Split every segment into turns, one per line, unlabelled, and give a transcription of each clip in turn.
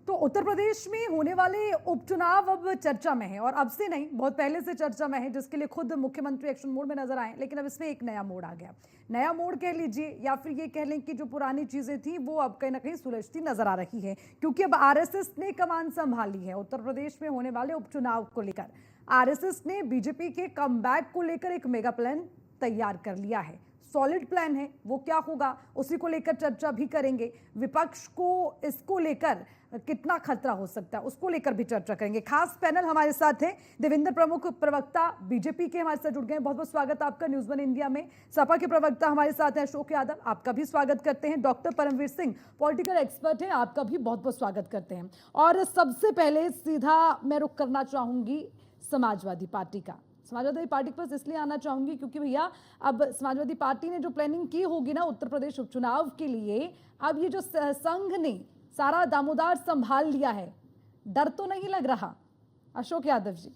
तो उत्तर प्रदेश में होने वाले उपचुनाव अब चर्चा में है और अब से नहीं, बहुत पहले से चर्चा में है, जिसके लिए खुद मुख्यमंत्री एक्शन मोड में नजर आए। लेकिन अब इसमें एक नया मोड़ आ गया। नया मोड़ कह लीजिए या फिर ये कह लें कि जो पुरानी चीजें थी वो अब कहीं ना कहीं सुलझती नजर आ रही है, क्योंकि अब आरएसएस ने कमान संभाली है। उत्तर प्रदेश में होने वाले उपचुनाव को लेकर आरएसएस ने बीजेपी के कमबैक को लेकर एक मेगा प्लान तैयार कर लिया है। सॉलिड प्लान है, वो क्या होगा उसी को लेकर चर्चा भी करेंगे। विपक्ष को इसको लेकर कितना खतरा हो सकता है उसको लेकर भी चर्चा करेंगे। खास पैनल हमारे साथ है, देवेंद्र प्रमुख प्रवक्ता बीजेपी के हमारे साथ जुड़ गए। बहुत बहुत स्वागत आपका न्यूज़ वन इंडिया में। सपा के प्रवक्ता हमारे साथ हैं अशोक यादव, आपका भी स्वागत करते हैं। Doctor Paramvir Singh political expert हैं, आपका भी बहुत बहुत स्वागत करते हैं। और सबसे पहले सीधा मैं रुख करना चाहूंगी समाजवादी पार्टी का। समाजवादी पार्टी पर इसलिए आना चाहूंगी क्योंकि भैया अब समाजवादी पार्टी ने जो प्लानिंग की होगी ना उत्तर प्रदेश उपचुनाव के लिए, अब ये जो संघ ने सारा दामोदार संभाल लिया है, डर तो नहीं लग रहा अशोक यादव जी?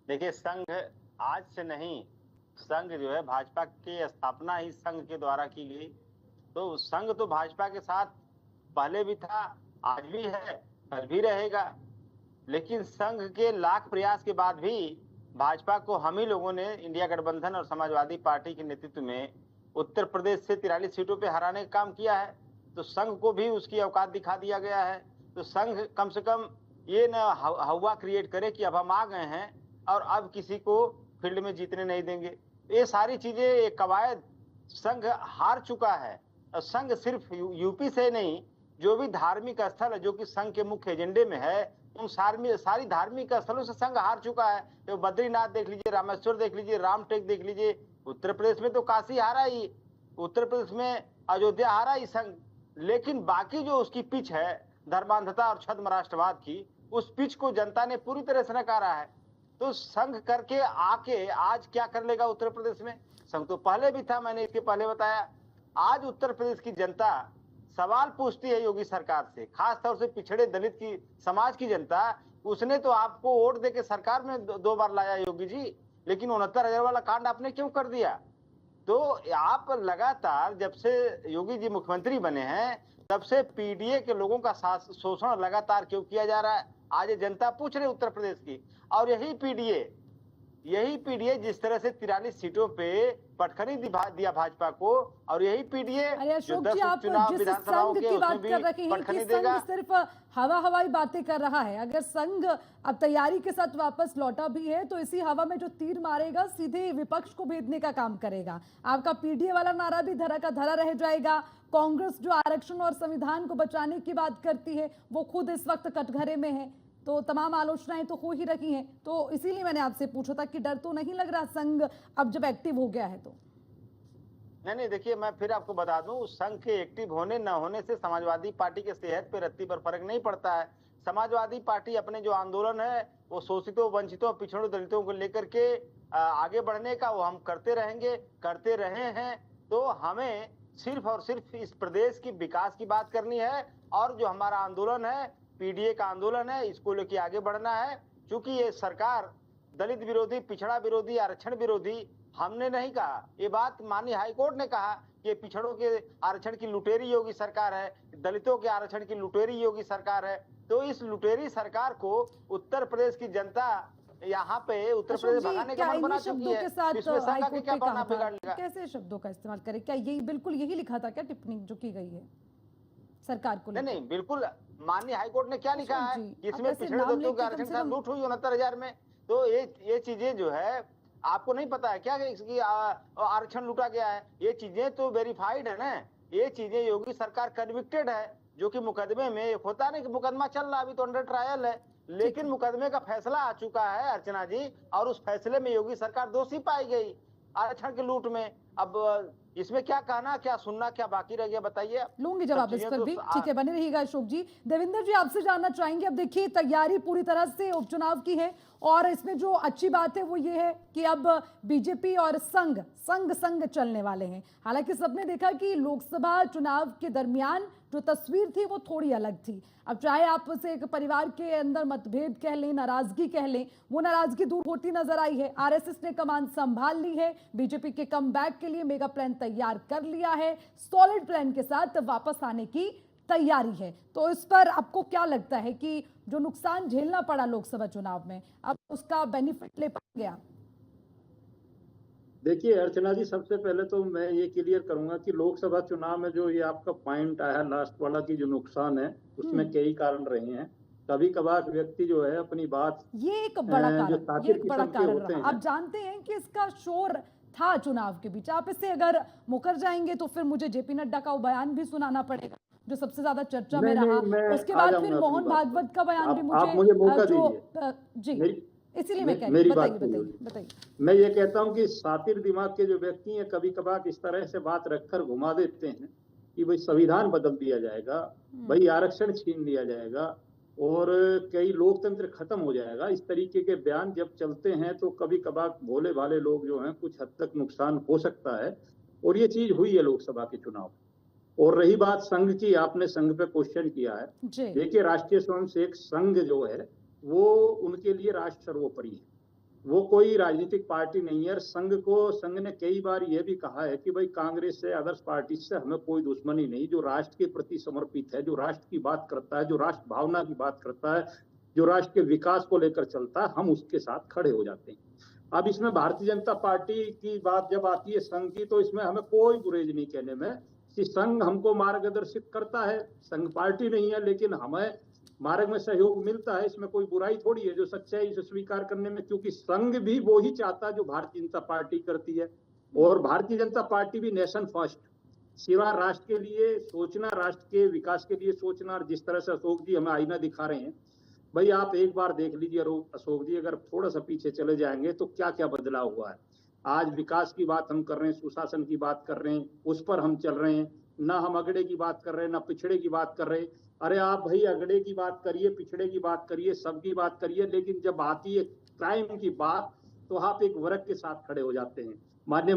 देखिए, संघ आज से नहीं, संघ जो है भाजपा की स्थापना ही संघ के द्वारा की गई। तो संघ तो भाजपा के साथ पहले भी था, आज भी है, कल भी रहेगा। लेकिन संघ के लाख प्रयास के बाद भी भाजपा को हम ही लोगों ने इंडिया गठबंधन और समाजवादी पार्टी के नेतृत्व में उत्तर प्रदेश से 43 सीटों पे हराने का काम किया है। तो संघ को भी उसकी औकात दिखा दिया गया है। तो संघ कम से कम ये न हवा क्रिएट करे कि अब हम आ गए हैं और अब किसी को फील्ड में जीतने नहीं देंगे। ये सारी चीजें, एक कवायद संघ हार चुका है। और संघ सिर्फ यूपी से नहीं, जो भी धार्मिक स्थल है जो कि संघ के मुख्य एजेंडे में है, उन सारी धार्मिक स्थलों से संघ हार चुका है। तो बद्रीनाथ देख लीजिए, रामेश्वर देख लीजिए, रामटेक देख लीजिए। उत्तर प्रदेश में तो काशी हारा ही, उत्तर प्रदेश में अयोध्या हारा ही संघ। लेकिन बाकी जो उसकी पिच है धर्मांधता और छद्म राष्ट्रवाद की, उस पिच को जनता ने पूरी तरह से नकारा है। तो संघ करके आके आज क्या कर लेगा उत्तर प्रदेश में? संघ तो पहले भी था, मैंने इसके पहले बताया। आज उत्तर प्रदेश की जनता सवाल पूछती है योगी सरकार से, खास तौर से पिछड़े दलित की समाज की जनता। उसने तो आपको वोट देके सरकार में दो बार लाया योगी जी, लेकिन 69,000 वाला कांड आपने क्यों कर दिया? तो आप लगातार जब से योगी जी मुख्यमंत्री बने हैं तब से पीडीए के लोगों का शोषण लगातार क्यों किया जा रहा है? आज ये जनता पूछ रही उत्तर प्रदेश की। और यही पीडीए जिस तरह से 43 सीटों पे पटखनी दिया भाजपा को, और यही पीडीए जो 10 उपचुनाव विधानसभाओं के उसमें भी पटखनी देगा।
सिर्फ हवाई बातें कर रहा है। अगर संघ अब तैयारी के साथ वापस लौटा भी है तो इसी हवा में जो तीर मारेगा सीधे विपक्ष को भेदने का काम करेगा। आपका पीडीए वाला नारा भी धरा का धरा रह जाएगा। कांग्रेस जो आरक्षण और संविधान को बचाने की बात करती है वो खुद इस वक्त कटघरे में है। तो तमाम आलोचनाएं तो हो ही रही हैं। तो इसीलिए मैंने आपसे पूछा था कि डर तो नहीं लग रहा संघ अब जब एक्टिव हो गया है तो?
नहीं, देखिए, मैं फिर आपको बता दूं, संघ के एक्टिव होने न होने से समाजवादी पार्टी के सेहत पे रत्ती पर फर्क नहीं पड़ता है। समाजवादी पार्टी अपने जो आंदोलन है वो शोषितों, वंचितों, पिछड़ों, दलितों को लेकर के आगे बढ़ने का, वो हम करते रहेंगे, करते रहे हैं। तो हमें सिर्फ और सिर्फ इस प्रदेश की विकास की बात करनी है, और जो हमारा आंदोलन है, पीडीए का आंदोलन है, इसको लेके आगे बढ़ना है। क्योंकि ये सरकार दलित विरोधी, पिछड़ा विरोधी, आरक्षण विरोधी हमने नहीं कहा। ये बात माननीय हाईकोर्ट ने कहा कि पिछड़ों के आरक्षण की लुटेरी योगी सरकार है, दलितों के आरक्षण की लुटेरी योगी सरकार है। तो इस लुटेरी सरकार को उत्तर प्रदेश की जनता यहाँ पे उत्तर प्रदेश भगाने का मन बना चुकी है। इसमें संघ का क्या पन्ना बिगाड़ लेगा?
कैसे शब्दों का इस्तेमाल करें? क्या यही बिल्कुल यही लिखा था क्या टिप्पणी जो की गई है सरकार को?
नहीं, बिल्कुल। माननीय हाईकोर्ट ने क्या लिखा है? इसमें पिछड़े दलितों के आरक्षण का लूट हुई 69,000 में। तो ये चीजें जो है, आपको नहीं पता है क्या कि इसकी आरक्षण लूटा गया है? ये चीजें तो वेरीफाइड है ना। ये चीजें योगी सरकार कन्विक्टेड है, जो कि मुकदमे में एक होता नहीं कि मुकदमा चल रहा, अभी तो अंडर ट्रायल है, लेकिन मुकदमे का फैसला आ चुका है अर्चना जी, और उस फैसले में योगी सरकार दोषी पाई गई आरक्षण के लूट में। अब इसमें क्या कहना, क्या सुनना, क्या बाकी रह गया बताइए?
लूंगी जवाब इस पर भी। ठीक है, बने रहिएगा अशोक जी। देवेंद्र जी, आपसे जानना चाहेंगे, अब देखिए तैयारी पूरी तरह से उपचुनाव की है, और इसमें जो अच्छी बात है वो ये है कि अब बीजेपी और संघ चलने वाले हैं। हालांकि सबने देखा कि लोकसभा चुनाव के दरमियान जो तस्वीर थी वो थोड़ी अलग थी। अब चाहे आप उसे एक परिवार के अंदर मतभेद कह लें, नाराजगी कह लें, वो नाराजगी दूर होती नजर आई है। आरएसएस ने कमान संभाल ली है, बीजेपी के कमबैक के लिए मेगा प्लान तैयार कर लिया है, सॉलिड प्लान के साथ वापस आने की तैयारी है। तो इस पर आपको क्या लगता है कि जो नुकसान झेलना पड़ा लोकसभा चुनाव में, अब उसका बेनिफिट ले पाएंगे आप?
देखिए अर्चना जी, सबसे पहले तो मैं ये क्लियर करूंगा कि लोकसभा चुनाव में जो ये आपका पॉइंट आया लास्ट वाला की जो नुकसान है, उसमें कई कारण रहे हैं। कभी कभार व्यक्ति जो है अपनी बात
ये एक बड़ा
जो
कारण, ये
ताकिर
एक बड़ा
किस्म के
कारण
होते
रहा।
हैं।
आप जानते हैं कि इसका शोर था चुनाव के बीच। आप इससे अगर मुकर जाएंगे तो फिर मुझे जेपी नड्डा का वो बयान भी सुनाना पड़ेगा जो सबसे ज्यादा चर्चा में
नहीं
रहा।
नहीं, मैं
उसके
आ
बाद
जाऊंगा
फिर
अपनी
मोहन
बात
भागवत का बयान भी
पर।
मुझे
आप मुझे मौका
जो
दीजिए,
जी
मेरी
इसीलिए मैं कह रही
मेरी
हूँ।
बात
बताइए
पूरी
बताइए
होगी।
बताइए।
मैं ये कहता हूँ कि सातिर दिमाग के जो व्यक्ति हैं कभी कभार इस तरह से बात रखकर घुमा देते हैं कि भाई संविधान बदल दिया जाएगा, भाई आरक्षण छीन लिया जाएगा और कई लोकतंत्र खत्म हो जाएगा। इस तरीके के बयान जब चलते हैं तो कभी कभार भोले भाले लोग जो हैं कुछ हद तक नुकसान हो सकता है, और ये चीज हुई है लोकसभा के चुनाव। और रही बात संघ की, आपने संघ पे क्वेश्चन किया है।
जी
देखिए राष्ट्रीय स्वयंसेवक संघ जो है वो उनके लिए राष्ट्र सर्वोपरि है, वो कोई राजनीतिक पार्टी नहीं है। और संघ ने कई बार यह भी कहा है कि भाई कांग्रेस से, अदर्स पार्टी से हमें कोई दुश्मनी नहीं, जो राष्ट्र के प्रति समर्पित है, जो राष्ट्र की बात करता है, जो राष्ट्र भावना की बात करता है, जो राष्ट्र के विकास को लेकर चलता है, हम उसके साथ खड़े हो जाते हैं। अब इसमें भारतीय जनता पार्टी की बात जब आती है संघ की, तो इसमें हमें कोई गुरेज नहीं कहने में कि संघ हमको मार्गदर्शित करता है। संघ पार्टी नहीं है लेकिन हमें मार्ग में सहयोग मिलता है, इसमें कोई बुराई थोड़ी है जो सच्चाई से स्वीकार करने में, क्योंकि संघ भी वो ही चाहता है जो भारतीय जनता पार्टी करती है। और भारतीय जनता पार्टी भी नेशन फर्स्ट, सिवा राष्ट्र के लिए सोचना, राष्ट्र के विकास के लिए सोचना। और जिस तरह से अशोक जी हमें आईना दिखा रहे हैं, भाई आप एक बार देख लीजिए अशोक जी, अगर थोड़ा सा पीछे चले जाएंगे तो क्या क्या बदलाव हुआ है। आज विकास की बात हम कर रहे हैं, सुशासन की बात कर रहे हैं, उस पर हम चल रहे हैं। ना हम अगड़े की बात कर रहे हैं, ना पिछड़े की बात कर रहे हैं। अरे आप भाई अगड़े की बात करिए, पिछड़े की बात करिए, सबकी बात करिए, लेकिन जब आती है क्राइम की बात तो आप एक वर्ग के साथ खड़े हो जाते हैं। माननीय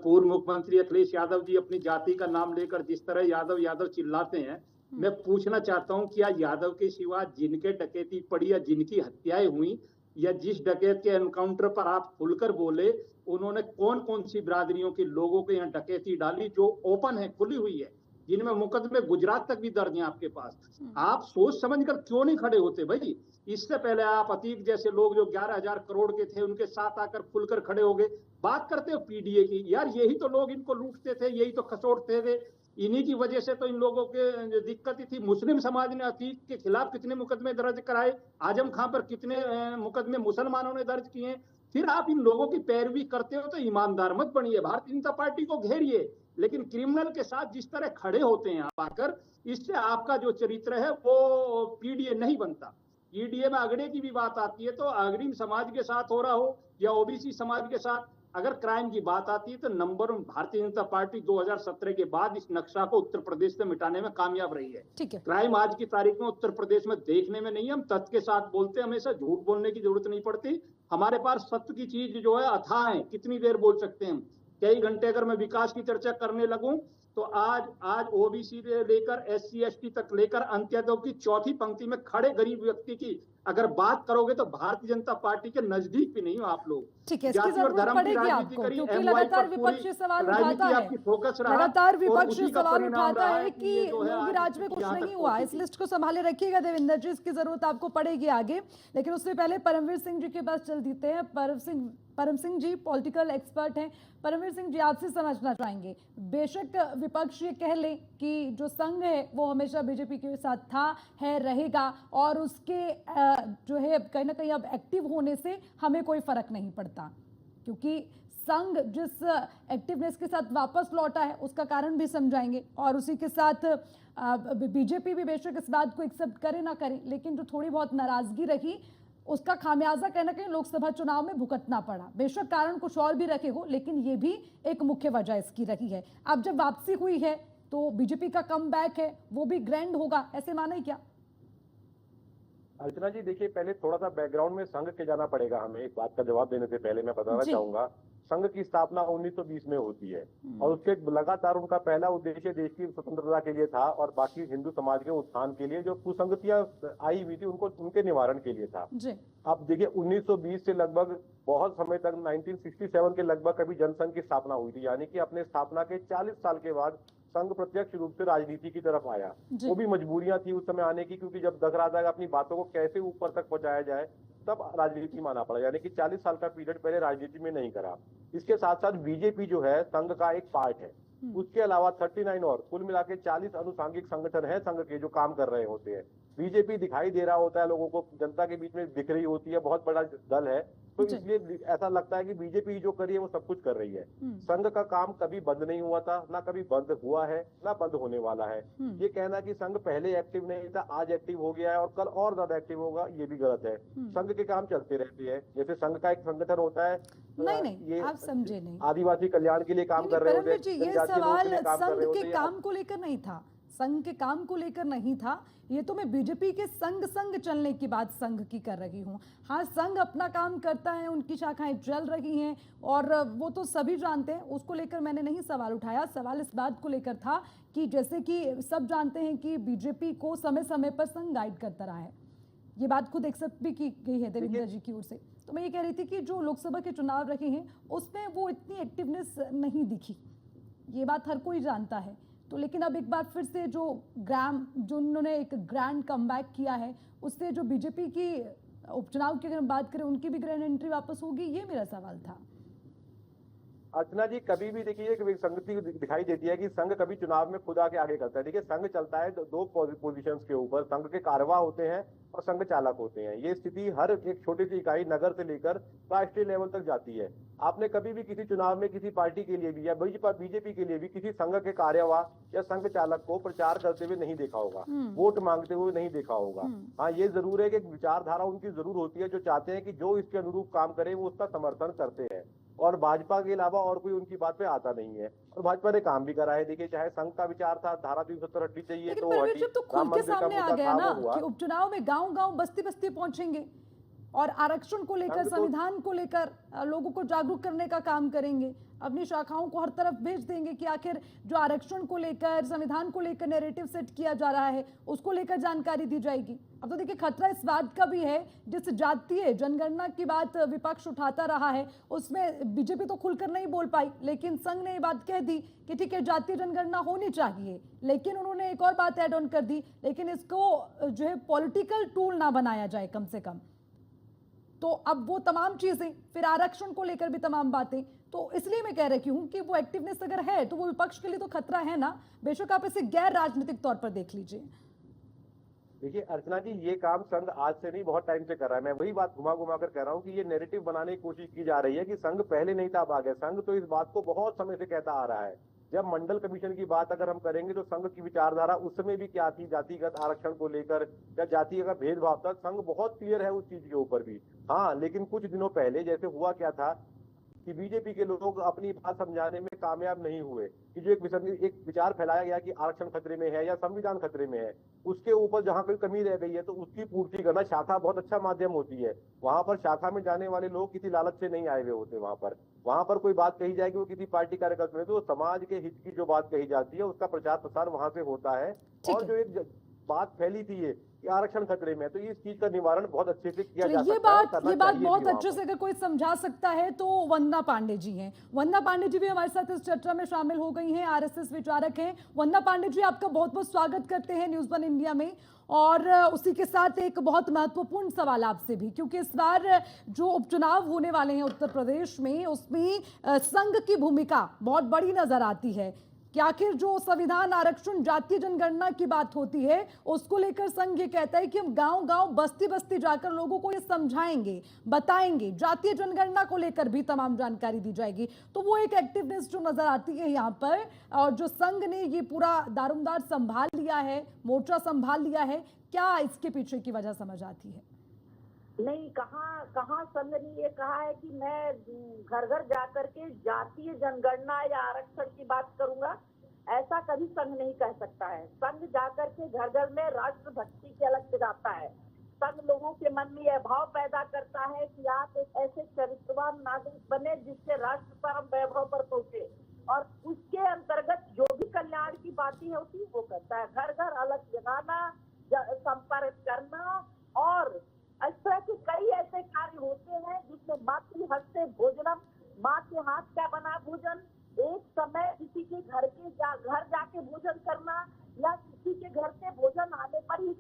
पूर्व मुख्यमंत्री अखिलेश यादव जी अपनी जाति का नाम लेकर जिस तरह यादव यादव चिल्लाते हैं, मैं पूछना चाहता हूं क्या यादव के सिवा जिनके डकैती पड़ी या जिनकी हत्याएं हुई या जिस डकैत के एनकाउंटर पर आप खुलकर बोले, उन्होंने कौन कौन सी बिरादरियों के लोगों के यहाँ डकैती डाली जो ओपन है, खुली हुई है, जिनमें मुकदमे गुजरात तक भी दर्ज हैं आपके पास। आप सोच समझकर क्यों नहीं खड़े होते भाई? इससे पहले आप अतीक जैसे लोग जो 11,000 करोड़ के थे उनके साथ आकर खुलकर खड़े हो गए। बात करते हो पीडीए की, यार यही तो लोग इनको लूटते थे, यही तो खसोटते थे, इन्हीं की वजह से तो इन लोगों के दिक्कत थी। मुस्लिम समाज ने अतीक के खिलाफ कितने मुकदमे दर्ज कराए, आजम खां पर कितने मुकदमे मुसलमानों ने दर्ज किए। फिर आप इन लोगों की पैरवी करते हो तो ईमानदार मत बनिए, भारतीय जनता पार्टी को घेरिए, लेकिन क्रिमिनल के साथ जिस तरह खड़े होते हैं आप आकर, इससे आपका जो चरित्र है वो पीडीए नहीं बनता। पीडीए में अगड़े की भी बात आती है तो अग्रिम समाज के साथ हो रहा हो या ओबीसी समाज के साथ, अगर क्राइम की बात आती है तो नंबर भारतीय जनता पार्टी 2017 के बाद इस नक्शा को उत्तर प्रदेश से मिटाने में कामयाब रही है।
ठीक है।
क्राइम आज की तारीख में उत्तर प्रदेश में देखने में नहीं, हम तथ्य के साथ बोलते हैं, हमेशा झूठ बोलने की जरूरत नहीं पड़ती। हमारे पास सत्य की चीज जो है अथाह है, कितनी देर बोल सकते हैं हम, कई घंटे। अगर मैं विकास की चर्चा करने लगूं तो आज ओबीसी से लेकर एससी एसटी तक लेकर अंत्योदय की चौथी पंक्ति में खड़े गरीब व्यक्ति की अगर बात करोगे तो भारतीय जनता पार्टी के नजदीक भी नहीं हो आप लोग।
ठीक है, इसकी
जाति और
जरूरत
धर्म की
पड़ेगी
राजनीति
आपको,
करी,
क्योंकि
MY
लगातार
पर पूरी
विपक्ष सवाल
राजनीति
उठाता है,
आपकी फोकस रहा
लगातार
और
विपक्ष
उसी का
सवाल
परिणाम
उठाता
रहा
है
है
कि
ये जो है
योगी
आज
राज में कुछ
यहाँ
नहीं
तक
हुआ।
पहुंची
इस
थी।
लिस्ट को संभाले रखिएगा देवेंद्र जी, इसकी जरूरत आपको पड़ेगी आगे। लेकिन उससे पहले परमवीर सिंह जी के पास चल देते हैं। परम सिंह जी पॉलिटिकल एक्सपर्ट हैं। परमवीर सिंह जी आपसे समझना चाहेंगे, बेशक विपक्ष ये कह ले कि जो संघ है वो हमेशा बीजेपी के साथ था, है, रहेगा, और उसके जो है कहीं ना कहीं अब एक्टिव होने से हमें कोई फर्क नहीं पड़ता, क्योंकि संघ जिस एक्टिवनेस के साथ वापस लौटा है उसका कारण भी समझाएंगे, और उसी के साथ बीजेपी भी बेशक इस बात को एक्सेप्ट करे ना करे, लेकिन जो थोड़ी बहुत नाराजगी रही उसका खामियाजा कहीं ना कहीं लोकसभा चुनाव में भुगतना पड़ा। बेशक कारण कुछ और भी रखे हो, लेकिन ये भी एक मुख्य वजह इसकी रही है। अब जब वापसी हुई है तो बीजेपी का कमबैक है वो भी ग्रैंड होगा, ऐसे माना ही क्या?
अर्चना जी देखिए, पहले थोड़ा सा बैकग्राउंड में संघ के जाना पड़ेगा हमें। एक बात का जवाब देने से पहले मैं बताना चाहूंगा, संघ की स्थापना 1920 में होती है और उसके लगातार उनका पहला उद्देश्य देश की स्वतंत्रता के लिए था और बाकी हिंदू समाज के उत्थान के लिए, जो कुसंगतियां आई हुई थी उनको, उनके निवारण के लिए था। अब देखिए 1920 से लगभग बहुत समय तक 1967 के लगभग कभी जनसंघ की स्थापना हुई थी, यानी कि अपने स्थापना के 40 साल के बाद संघ प्रत्यक्ष रूप से राजनीति की तरफ आया।
जी।
वो भी मजबूरियां थी उस समय आने की, क्योंकि जब लग रहा था कि अपनी बातों को कैसे ऊपर तक पहुंचाया जाए, तब राजनीति में आना पड़ा। यानी कि 40 साल का पीरियड पहले राजनीति में नहीं करा। इसके साथ साथ बीजेपी जो है संघ का एक पार्ट है। उसके अलावा 39 और कुल मिला के 40 अनुसांगिक संगठन है संघ के जो काम कर रहे होते हैं। बीजेपी दिखाई दे रहा होता है लोगों को, जनता के बीच में दिख रही होती है, बहुत बड़ा दल है, तो
जी।
इसलिए ऐसा लगता है कि बीजेपी जो कर रही है वो सब कुछ कर रही है। संघ का काम कभी बंद नहीं हुआ था, ना कभी बंद हुआ है, ना बंद होने वाला है। ये कहना कि संघ पहले एक्टिव नहीं था, आज एक्टिव हो गया है और कल और ज्यादा एक्टिव होगा, ये भी गलत है। संघ के काम चलते रहते हैं। जैसे संघ का एक संगठन होता है,
नहीं, आप समझे नहीं।
आदिवासी कल्याण के लिए काम कर रहे होते हैं,
परमवीर जी, ये
जनजातीय लोगों के
सवाल
लिए काम कर
संघ
रहे होते
के
हैं।
काम को लेकर नहीं था, संघ के काम को लेकर नहीं था। ये तो मैं बीजेपी के संग चलने की बात संघ की कर रही हूँ। हाँ, संघ अपना काम करता है, उनकी शाखाएं चल रही हैं और वो तो सभी जानते हैं, उसको लेकर मैंने नहीं सवाल उठाया। सवाल इस बात को लेकर था कि जैसे कि सब जानते हैं कि बीजेपी को समय समय पर संघ गाइड करता रहा है। ये बात खुद एक्सेप्ट भी की गई है देवेंद्र जी की ओर से। तो मैं ये कह रही थी कि जो लोकसभा के चुनाव रहे हैं उसमें वो इतनी एक्टिवनेस नहीं दिखी, ये बात हर कोई जानता है। तो लेकिन अब एक बार फिर से जो उन्होंने एक ग्रैंड कमबैक किया है, उससे जो बीजेपी की उपचुनाव की अगर हम बात करें उनकी भी ग्रैंड एंट्री वापस होगी, ये मेरा सवाल था।
अर्चना जी, कभी भी देखिए एक संगति दिखाई देती है कि संघ कभी चुनाव में खुद आके आगे करता है। देखिए संघ चलता है दो पोजीशंस के ऊपर, संघ के कारवा होते हैं और संघ चालक होते हैं। ये स्थिति हर एक छोटी सी इकाई नगर से लेकर राष्ट्रीय लेवल तक जाती है। आपने कभी भी किसी चुनाव में किसी पार्टी के लिए भी या बीजेपी के लिए भी किसी संघ के कार्यवाह या संघ चालक को प्रचार करते हुए नहीं देखा होगा, वोट मांगते हुए नहीं देखा होगा। हाँ, ये जरूर है कि विचारधारा उनकी जरूर होती है, जो चाहते हैं कि जो इसके अनुरूप काम करे वो उसका समर्थन करते हैं, और भाजपा के अलावा और कोई उनकी बात पे आता नहीं है। और भाजपा ने काम भी करा है। देखिए, चाहे संघ का विचार था धारा 370 हटनी चाहिए,
लेकिन
तो
परवीर जी, अब तो खुल के सामने आ गया ना
हुआ।
कि उपचुनाव में गांव-गांव, बस्ती-बस्ती पहुंचेंगे और आरक्षण को लेकर, संविधान को लेकर लोगों को जागरूक करने का काम करेंगे। अपनी शाखाओं को हर तरफ भेज देंगे कि आखिर जो आरक्षण को लेकर, संविधान को लेकर नैरेटिव सेट किया जा रहा है, उसको लेकर जानकारी दी जाएगी। अब तो देखिए, खतरा इस बात का भी है, जिस जातीय जनगणना की बात विपक्ष उठाता रहा है, उसमें बीजेपी तो खुलकर नहीं बोल पाई, लेकिन संघ ने ये बात कह दी कि ठीक है, जातीय जनगणना होनी चाहिए। लेकिन उन्होंने एक और बात ऐड ऑन कर दी, लेकिन इसको जो है पॉलिटिकल टूल ना बनाया जाए कम से कम। तो अब वो तमाम चीजें, फिर आरक्षण को लेकर भी तमाम बातें, तो इसलिए मैं कह रही हूं कि वो एक्टिवनेस अगर है तो वो विपक्ष के लिए तो खतरा है ना। बेशक आप इसे गैर राजनीतिक तौर पर देख लीजिए।
देखिए अर्चना जी, ये काम संघ आज से नहीं बहुत टाइम से कर रहा है। मैं वही बात घुमा घुमा कर कह रहा हूँ कि ये नैरेटिव बनाने की कोशिश की जा रही है कि संघ पहले नहीं था, अब आ गया। संघ तो इस बात को बहुत समय से कहता आ रहा है। जब मंडल कमीशन की बात अगर हम करेंगे तो संघ की विचारधारा उस समय भी क्या थी, जातिगत आरक्षण को लेकर या जाति का भेदभाव था, संघ बहुत क्लियर है उस चीज के ऊपर भी। हाँ, लेकिन कुछ दिनों पहले जैसे हुआ क्या था कि बीजेपी के लोग अपनी बात समझाने में कामयाब नहीं हुए कि जो एक विचार फैलाया गया कि आरक्षण खतरे में है या संविधान खतरे में है, उसके ऊपर जहां कोई कमी रह गई है तो उसकी पूर्ति करना शाखा बहुत अच्छा माध्यम होती है। वहां पर शाखा में जाने वाले लोग किसी लालच से नहीं आए हुए होते। वहां पर कोई बात कही जाएगी वो किसी पार्टी कार्यकर्ता में, तो समाज के हित की जो बात कही जाती है उसका प्रचार प्रसार वहां से होता है। और जो एक बात फैली थी ये कि आरक्षण खतरे में, तो इस चीज का निवारण बहुत अच्छे से किया जा सकता है।
ये बात बहुत अच्छे से अगर कोई समझा सकता है तो वंदना पांडे जी हैं। वंदना पांडे जी भी हमारे साथ इस चर्चा में शामिल हो गई हैं, आरएसएस विचारक हैं। वंदना पांडे जी, आपका बहुत बहुत स्वागत करते हैं न्यूज़ वन इंडिया में। और उसी के साथ एक बहुत महत्वपूर्ण सवाल आपसे भी, क्योंकि इस बार जो उपचुनाव होने वाले हैं उत्तर प्रदेश में, उसमें संघ की भूमिका बहुत बड़ी नजर आती है कि आखिर जो संविधान, आरक्षण, जातीय जनगणना की बात होती है, उसको लेकर संघ ये कहता है कि हम गांव-गांव, बस्ती-बस्ती जाकर लोगों को ये समझाएंगे, बताएंगे, जातीय जनगणना को लेकर भी तमाम जानकारी दी जाएगी। तो वो एक एक्टिवनेस जो नजर आती है यहाँ पर, और जो संघ ने ये पूरा दारोमदार संभाल लिया है, मोर्चा संभाल लिया है, क्या इसके पीछे की वजह समझ आती है?
नहीं, कहाँ संघ ने ये कहा है कि मैं घर घर जाकर के जातीय जनगणना या आरक्षण की बात करूंगा। ऐसा कभी संघ नहीं कह सकता है। संघ जाकर के घर घर में राष्ट्रभक्ति के अलग जगाता है। संघ लोगों के मन में यह भाव पैदा करता है कि आप एक ऐसे चरित्रवान नागरिक बने जिससे राष्ट्र परम वैभव पर पहुंचे, और उसके अंतर्गत जो भी कल्याण की बातें होती वो करता है। घर घर अलग जगाना, संपर्क करना, और इस तरह के कई ऐसे कार्य होते हैं जिसमें मातृ हस्ते भोजनम, माँ के हाथ का बना भोजन, एक समय किसी के घर जाके भोजन करना या किसी के घर से भोजन आने पर ही